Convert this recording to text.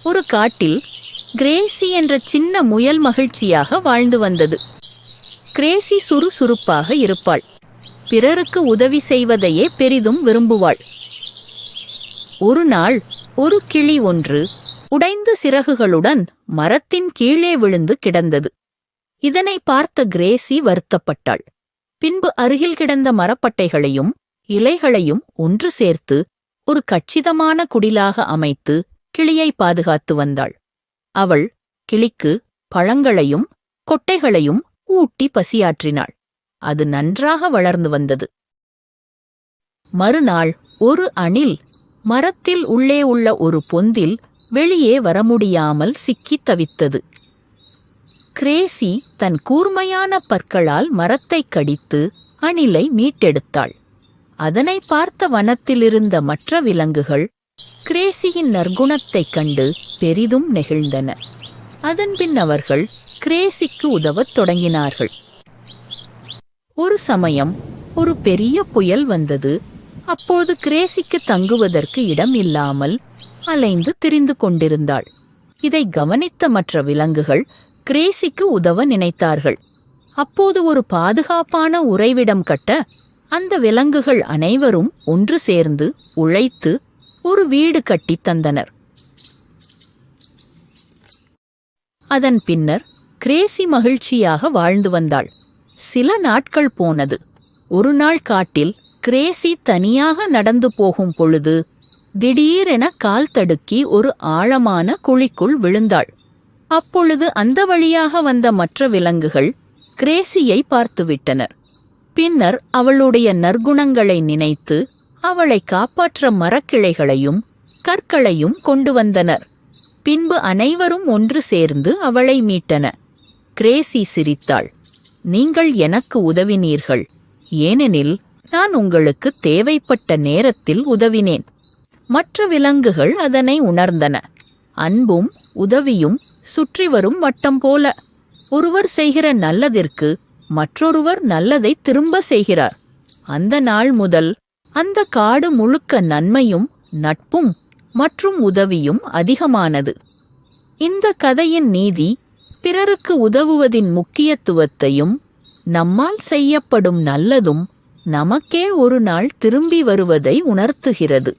ஒரு காட்டில் கிரேசி என்ற சின்ன முயல் மகிழ்ச்சியாக வாழ்ந்து வந்தது. கிரேசி சுறுசுறுப்பாக இருப்பாள். பிறருக்கு உதவி செய்வதையே பெரிதும் விரும்புவாள். ஒரு நாள் ஒரு கிளி ஒன்று உடைந்த சிறகுகளுடன் மரத்தின் கீழே விழுந்து கிடந்தது. இதனை பார்த்த கிரேசி வருத்தப்பட்டாள். பின்பு அருகில் கிடந்த மரப்பட்டைகளையும் இலைகளையும் ஒன்று சேர்த்து ஒரு கச்சிதமான குடிலாக அமைத்து கிளியை பாதுகாத்து வந்தாள். அவள் கிளிக்கு பழங்களையும் கொட்டைகளையும் ஊட்டி பசியாற்றினாள். அது நன்றாக வளர்ந்து வந்தது. மறுநாள் ஒரு அணில் மரத்தில் உள்ளே உள்ள ஒரு பொந்தில் வெளியே வர முடியாமல் சிக்கித் தவித்தது. கிரேசி தன் கூர்மையான பற்களால் மரத்தைக் கடித்து அணிலை மீட்டெடுத்தாள். அதனை பார்த்த வனத்திலிருந்த மற்ற விலங்குகள் கிரேசியின் நற்குணத்தைக் கண்டு பெரிதும் நெகிழ்ந்தன. அதன்பின் அவர்கள் கிரேசிக்கு உதவத் தொடங்கினார்கள். ஒரு சமயம் ஒரு பெரிய புயல் வந்தது. அப்போது கிரேசிக்கு தங்குவதற்கு இடம் இல்லாமல் அலைந்து திரிந்து கொண்டிருந்தாள். இதை கவனித்த மற்ற விலங்குகள் கிரேசிக்கு உதவ நினைத்தார்கள். அப்போது ஒரு பாதுகாப்பான உறைவிடம் கட்ட அந்த விலங்குகள் அனைவரும் ஒன்று சேர்ந்து உழைத்து ஒரு வீடு கட்டித் தந்தனர். அதன் பின்னர் கிரேசி மகிழ்ச்சியாக வாழ்ந்து வந்தாள். சில நாட்கள் போனது. ஒரு நாள் காட்டில் கிரேசி தனியாக நடந்து போகும் பொழுது திடீரென கால் தடுக்கி ஒரு ஆழமான குழிக்குள் விழுந்தாள். அப்பொழுது அந்த வழியாக வந்த மற்ற விலங்குகள் கிரேசியை பார்த்துவிட்டனர். பின்னர் அவளுடைய நற்குணங்களை நினைத்து அவளை காப்பாற்ற மரக்கிளைகளையும் கற்களையும் கொண்டு வந்தனர். பின்பு அனைவரும் ஒன்று சேர்ந்து அவளை மீட்டன. கிரேசி சிரித்தாள். நீங்கள் எனக்கு உதவினீர்கள். ஏனெனில் நான் உங்களுக்கு தேவைப்பட்ட நேரத்தில் உதவினேன். மற்ற விலங்குகள் அதனை உணர்ந்தன. அன்பும் உதவியும் சுற்றி வரும் வட்டம் போல. ஒருவர் செய்கிற நல்லதிற்கு மற்றொருவர் நல்லதை திரும்ப செய்கிறார். அந்த நாள் முதல் அந்த காடு முழுக்க நன்மையும் நட்பும் மற்றும் உதவியும் அதிகமானது. இந்த கதையின் நீதி பிறருக்கு உதவுவதின் முக்கியத்துவத்தையும் நம்மால் செய்யப்படும் நல்லதும் நமக்கே ஒரு நாள் திரும்பி வருவதை உணர்த்துகிறது.